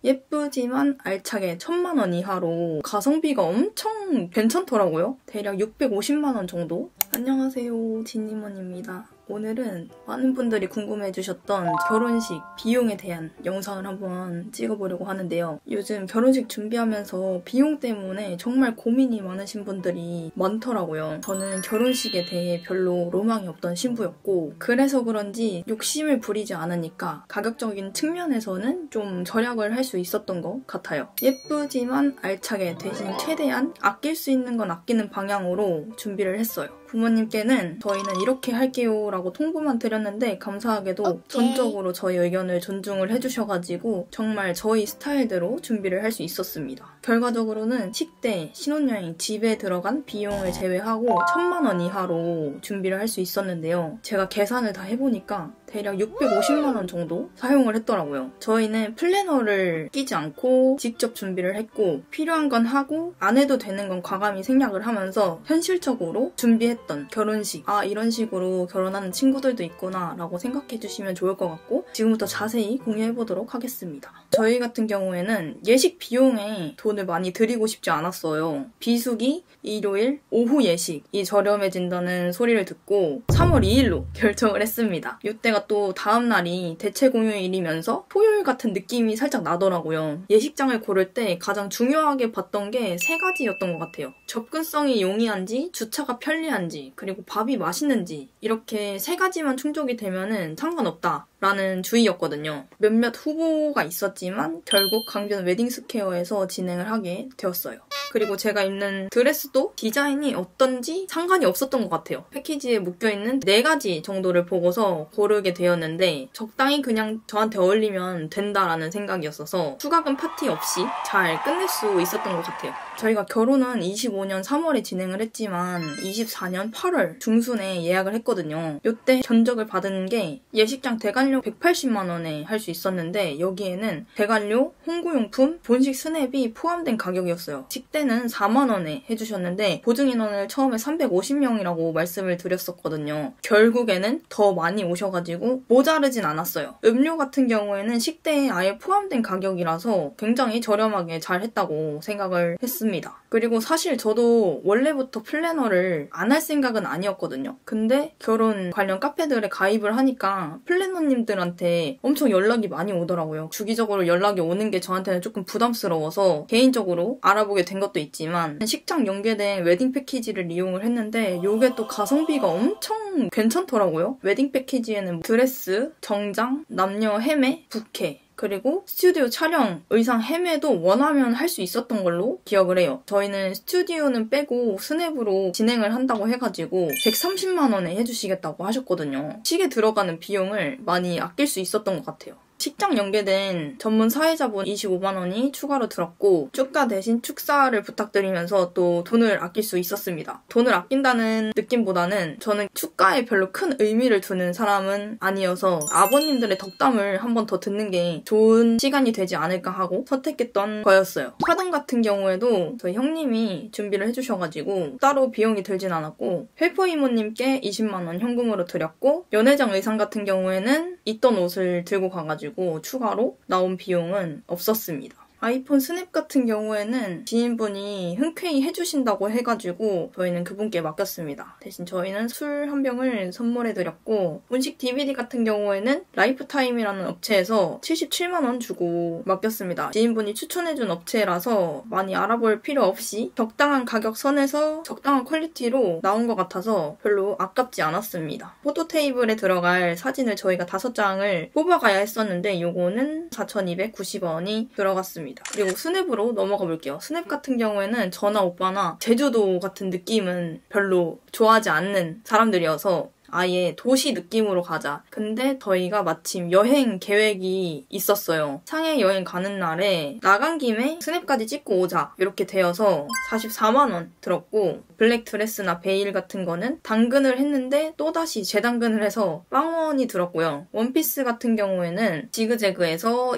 예쁘지만 알차게 1000만원 이하로 가성비가 엄청 괜찮더라고요. 대략 650만원 정도? 안녕하세요, 진이몬입니다. 오늘은 많은 분들이 궁금해주셨던 결혼식 비용에 대한 영상을 한번 찍어보려고 하는데요. 요즘 결혼식 준비하면서 비용 때문에 정말 고민이 많으신 분들이 많더라고요. 저는 결혼식에 대해 별로 로망이 없던 신부였고, 그래서 그런지 욕심을 부리지 않으니까 가격적인 측면에서는 좀 절약을 할 수 있었던 것 같아요. 예쁘지만 알차게 대신 최대한 아낄 수 있는 건 아끼는 방향으로 준비를 했어요. 부모님께는 저희는 이렇게 할게요 라고 통보만 드렸는데 감사하게도 전적으로 저희 의견을 존중을 해주셔가지고 정말 저희 스타일대로 준비를 할 수 있었습니다. 결과적으로는 식대, 신혼여행, 집에 들어간 비용을 제외하고 1000만원 이하로 준비를 할 수 있었는데요. 제가 계산을 다 해보니까 대략 650만원 정도 사용을 했더라고요. 저희는 플래너를 끼지 않고 직접 준비를 했고, 필요한 건 하고 안 해도 되는 건 과감히 생략을 하면서 현실적으로 준비했던 결혼식, 이런 식으로 결혼하는 친구들도 있구나 라고 생각해 주시면 좋을 것 같고, 지금부터 자세히 공유해보도록 하겠습니다. 저희 같은 경우에는 예식 비용에 돈을 많이 들이고 싶지 않았어요. 비수기, 일요일, 오후 예식이 저렴해진다는 소리를 듣고 3월 2일로 결정을 했습니다. 이때가 또 다음 날이 대체 공휴일이면서 토요일 같은 느낌이 살짝 나더라고요. 예식장을 고를 때 가장 중요하게 봤던 게 3가지였던 것 같아요. 접근성이 용이한지, 주차가 편리한지, 그리고 밥이 맛있는지, 이렇게 3가지만 충족이 되면은 상관없다 라는 주의였거든요. 몇몇 후보가 있었지만 결국 강변 웨딩스퀘어에서 진행을 하게 되었어요. 그리고 제가 입는 드레스도 디자인이 어떤지 상관이 없었던 것 같아요. 패키지에 묶여있는 4가지 정도를 보고서 고르게 되었는데 적당히 그냥 저한테 어울리면 된다라는 생각이었어서 추가금 파티 없이 잘 끝낼 수 있었던 것 같아요. 저희가 결혼은 25년 3월에 진행을 했지만 24년 8월 중순에 예약을 했거든요. 이때 견적을 받은 게 예식장 대관료 180만 원에 할 수 있었는데 여기에는 대관료, 홍구용품, 본식 스냅이 포함된 가격이었어요. 식대는 4만 원에 해주셨는데 보증인원을 처음에 350명이라고 말씀을 드렸었거든요. 결국에는 더 많이 오셔가지고 모자르진 않았어요. 음료 같은 경우에는 식대에 아예 포함된 가격이라서 굉장히 저렴하게 잘 했다고 생각을 했습니다. 그리고 사실 저도 원래부터 플래너를 안 할 생각은 아니었거든요. 근데 결혼 관련 카페들에 가입을 하니까 플래너님들한테 엄청 연락이 많이 오더라고요. 주기적으로 연락이 오는 게 저한테는 조금 부담스러워서 개인적으로 알아보게 된 것도 있지만 식장 연계된 웨딩 패키지를 이용을 했는데 이게 또 가성비가 엄청 괜찮더라고요. 웨딩 패키지에는 드레스, 정장, 남녀 헤매, 부케, 그리고 스튜디오 촬영, 의상 헤매도 원하면 할 수 있었던 걸로 기억을 해요. 저희는 스튜디오는 빼고 스냅으로 진행을 한다고 해가지고 130만 원에 해주시겠다고 하셨거든요. 식에 들어가는 비용을 많이 아낄 수 있었던 것 같아요. 식장 연계된 전문 사회자분 25만 원이 추가로 들었고 축가 대신 축사를 부탁드리면서 또 돈을 아낄 수 있었습니다. 돈을 아낀다는 느낌보다는 저는 축가에 별로 큰 의미를 두는 사람은 아니어서 아버님들의 덕담을 한 번 더 듣는 게 좋은 시간이 되지 않을까 하고 선택했던 거였어요. 화등 같은 경우에도 저희 형님이 준비를 해주셔가지고 따로 비용이 들진 않았고 헬퍼 이모님께 20만 원 현금으로 드렸고 연회장 의상 같은 경우에는 있던 옷을 들고 가가지고 추가로 나온 비용은 없었습니다. 아이폰 스냅 같은 경우에는 지인분이 흔쾌히 해주신다고 해가지고 저희는 그분께 맡겼습니다. 대신 저희는 술 한 병을 선물해드렸고 본식 DVD 같은 경우에는 라이프타임이라는 업체에서 77만 원 주고 맡겼습니다. 지인분이 추천해준 업체라서 많이 알아볼 필요 없이 적당한 가격 선에서 적당한 퀄리티로 나온 것 같아서 별로 아깝지 않았습니다. 포토 테이블에 들어갈 사진을 저희가 5장을 뽑아가야 했었는데 요거는 4,290원이 들어갔습니다. 그리고 스냅으로 넘어가 볼게요. 스냅 같은 경우에는 저나 오빠나 제주도 같은 느낌은 별로 좋아하지 않는 사람들이어서 아예 도시 느낌으로 가자. 근데 저희가 마침 여행 계획이 있었어요. 상해 여행 가는 날에 나간 김에 스냅까지 찍고 오자 이렇게 되어서 44만 원 들었고 블랙 드레스나 베일 같은 거는 당근을 했는데 또다시 재당근을 해서 빵원이 들었고요. 원피스 같은 경우에는 지그재그에서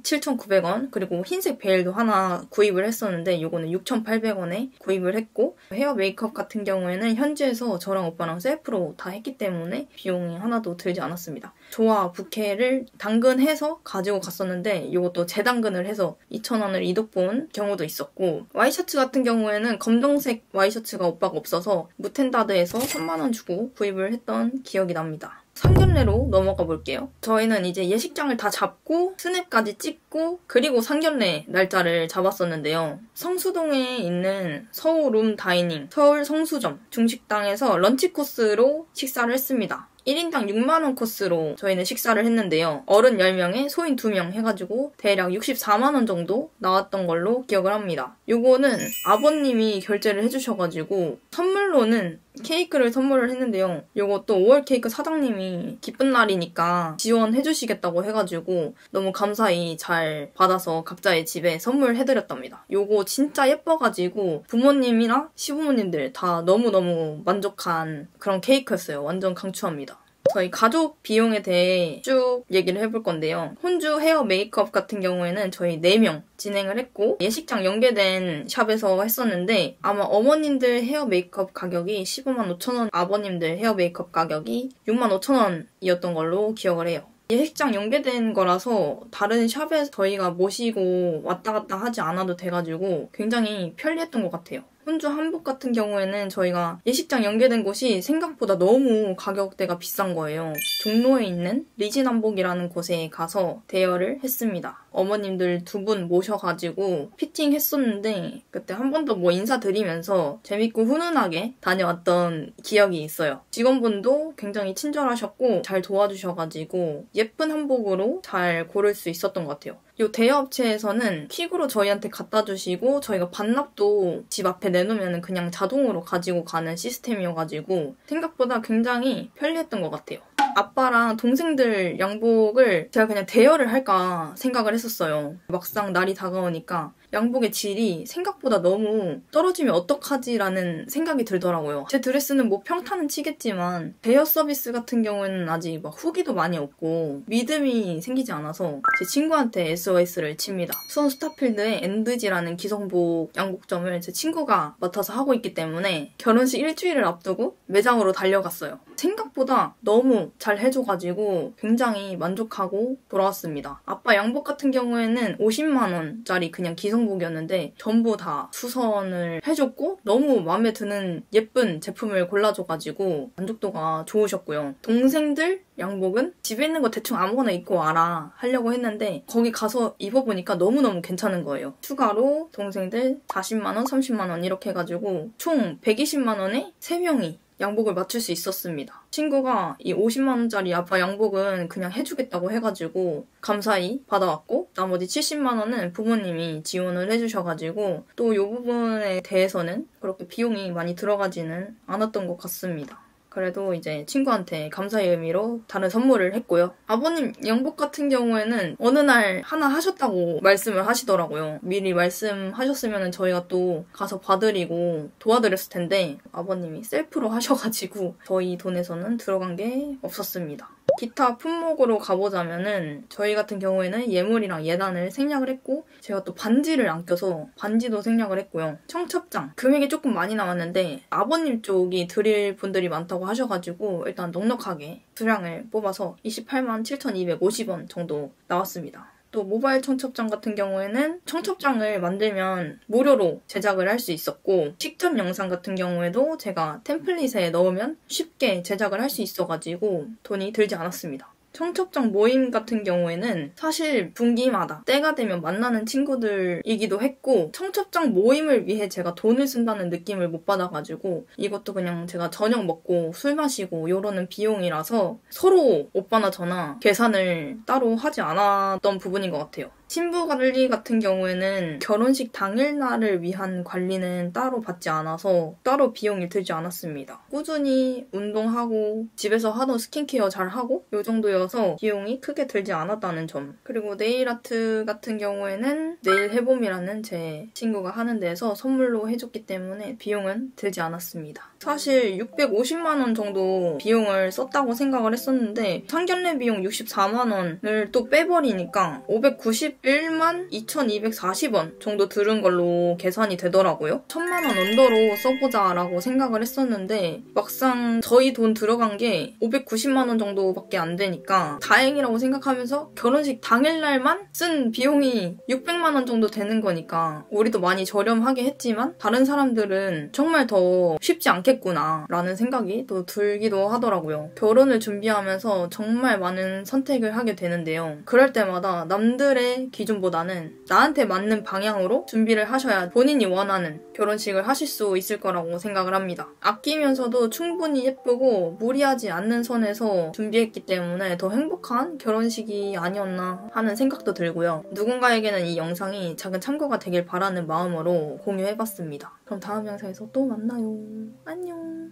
27,900원 그리고 흰색 베일도 하나 구입을 했었는데 이거는 6,800원에 구입을 했고 헤어 메이크업 같은 경우에는 현지에서 저랑 오빠랑 셀프로 다 했고 했기 때문에 비용이 하나도 들지 않았습니다. 조화 부케를 당근해서 가지고 갔었는데 이것도 재당근을 해서 2,000원을 이득 본 경우도 있었고, 와이셔츠 같은 경우에는 검정색 와이셔츠가 오빠가 없어서 무텐다드에서 3만원 주고 구입을 했던 기억이 납니다. 상견례로 넘어가 볼게요. 저희는 이제 예식장을 다 잡고 스냅까지 찍고 그리고 상견례 날짜를 잡았었는데요. 성수동에 있는 서울룸 다이닝 서울 성수점 중식당에서 런치 코스로 식사를 했습니다. 1인당 6만원 코스로 저희는 식사를 했는데요. 어른 10명에 소인 2명 해가지고 대략 64만원 정도 나왔던 걸로 기억을 합니다. 요거는 아버님이 결제를 해주셔가지고 선물로는 케이크를 선물을 했는데요. 요것도 5월 케이크 사장님이 기쁜 날이니까 지원해주시겠다고 해가지고 너무 감사히 잘 받아서 각자의 집에 선물해드렸답니다. 요거 진짜 예뻐가지고 부모님이랑 시부모님들 다 너무너무 만족한 그런 케이크였어요. 완전 강추합니다. 저희 가족 비용에 대해 쭉 얘기를 해볼 건데요. 혼주 헤어 메이크업 같은 경우에는 저희 4명 진행을 했고 예식장 연계된 샵에서 했었는데 아마 어머님들 헤어 메이크업 가격이 15만 5천 원, 아버님들 헤어 메이크업 가격이 6만 5천 원이었던 걸로 기억을 해요. 예식장 연계된 거라서 다른 샵에 저희가 모시고 왔다 갔다 하지 않아도 돼가지고 굉장히 편리했던 것 같아요. 혼주 한복 같은 경우에는 저희가 예식장 연계된 곳이 생각보다 너무 가격대가 비싼 거예요. 종로에 있는 리진 한복이라는 곳에 가서 대여를 했습니다. 어머님들 2분 모셔가지고 피팅했었는데 그때 한 번 더 뭐 인사드리면서 재밌고 훈훈하게 다녀왔던 기억이 있어요. 직원분도 굉장히 친절하셨고 잘 도와주셔가지고 예쁜 한복으로 잘 고를 수 있었던 것 같아요. 이 대여업체에서는 퀵으로 저희한테 갖다 주시고 저희가 반납도 집 앞에 내놓으면 그냥 자동으로 가지고 가는 시스템이어가지고 생각보다 굉장히 편리했던 것 같아요. 아빠랑 동생들 양복을 제가 그냥 대여를 할까 생각을 했었어요. 막상 날이 다가오니까 양복의 질이 생각보다 너무 떨어지면 어떡하지라는 생각이 들더라고요. 제 드레스는 뭐 평타는 치겠지만 대여 서비스 같은 경우에는 아직 막 후기도 많이 없고 믿음이 생기지 않아서 제 친구한테 SOS를 칩니다. 수원 스타필드에 엔드지라는 기성복 양복점을 제 친구가 맡아서 하고 있기 때문에 결혼식 일주일을 앞두고 매장으로 달려갔어요. 생각보다 너무 잘 해줘가지고 굉장히 만족하고 돌아왔습니다. 아빠 양복 같은 경우에는 50만 원짜리 그냥 기성복이었는데 전부 다 수선을 해줬고 너무 마음에 드는 예쁜 제품을 골라줘가지고 만족도가 좋으셨고요. 동생들 양복은 집에 있는 거 대충 아무거나 입고 와라 하려고 했는데 거기 가서 입어보니까 너무너무 괜찮은 거예요. 추가로 동생들 40만 원, 30만 원 이렇게 해가지고 총 120만 원에 3명이 양복을 맞출 수 있었습니다. 친구가 이 50만 원짜리 아빠 양복은 그냥 해주겠다고 해가지고 감사히 받아왔고 나머지 70만 원은 부모님이 지원을 해주셔가지고 또 이 부분에 대해서는 그렇게 비용이 많이 들어가지는 않았던 것 같습니다. 그래도 이제 친구한테 감사의 의미로 다른 선물을 했고요. 아버님 양복 같은 경우에는 어느 날 하나 하셨다고 말씀을 하시더라고요. 미리 말씀하셨으면 저희가 또 가서 봐드리고 도와드렸을 텐데 아버님이 셀프로 하셔가지고 저희 돈에서는 들어간 게 없었습니다. 기타 품목으로 가보자면은 저희 같은 경우에는 예물이랑 예단을 생략을 했고 제가 또 반지를 안 껴서 반지도 생략을 했고요. 청첩장 금액이 조금 많이 나왔는데 아버님 쪽이 드릴 분들이 많다고 하셔가지고 일단 넉넉하게 수량을 뽑아서 28만 7,250원 정도 나왔습니다. 또 모바일 청첩장 같은 경우에는 청첩장을 만들면 무료로 제작을 할 수 있었고 식전 영상 같은 경우에도 제가 템플릿에 넣으면 쉽게 제작을 할 수 있어가지고 돈이 들지 않았습니다. 청첩장 모임 같은 경우에는 사실 분기마다 때가 되면 만나는 친구들이기도 했고 청첩장 모임을 위해 제가 돈을 쓴다는 느낌을 못 받아가지고 이것도 그냥 제가 저녁 먹고 술 마시고 이러는 비용이라서 서로 오빠나 저나 계산을 따로 하지 않았던 부분인 것 같아요. 신부 관리 같은 경우에는 결혼식 당일날을 위한 관리는 따로 받지 않아서 따로 비용이 들지 않았습니다. 꾸준히 운동하고 집에서 하던 스킨케어 잘하고 이 정도여서 비용이 크게 들지 않았다는 점. 그리고 네일아트 같은 경우에는 네일 해봄이라는 제 친구가 하는 데에서 선물로 해줬기 때문에 비용은 들지 않았습니다. 사실 650만 원 정도 비용을 썼다고 생각을 했었는데 상견례 비용 64만 원을 또 빼버리니까 590 11만 2,240원 정도 들은 걸로 계산이 되더라고요. 1,000만 원 언더로 써보자라고 생각을 했었는데 막상 저희 돈 들어간 게 590만 원 정도밖에 안 되니까 다행이라고 생각하면서 결혼식 당일날만 쓴 비용이 600만 원 정도 되는 거니까 우리도 많이 저렴하게 했지만 다른 사람들은 정말 더 쉽지 않겠구나 라는 생각이 또 들기도 하더라고요. 결혼을 준비하면서 정말 많은 선택을 하게 되는데요. 그럴 때마다 남들의 기준보다는 나한테 맞는 방향으로 준비를 하셔야 본인이 원하는 결혼식을 하실 수 있을 거라고 생각을 합니다. 아끼면서도 충분히 예쁘고 무리하지 않는 선에서 준비했기 때문에 더 행복한 결혼식이 아니었나 하는 생각도 들고요. 누군가에게는 이 영상이 작은 참고가 되길 바라는 마음으로 공유해봤습니다. 그럼 다음 영상에서 또 만나요. 안녕.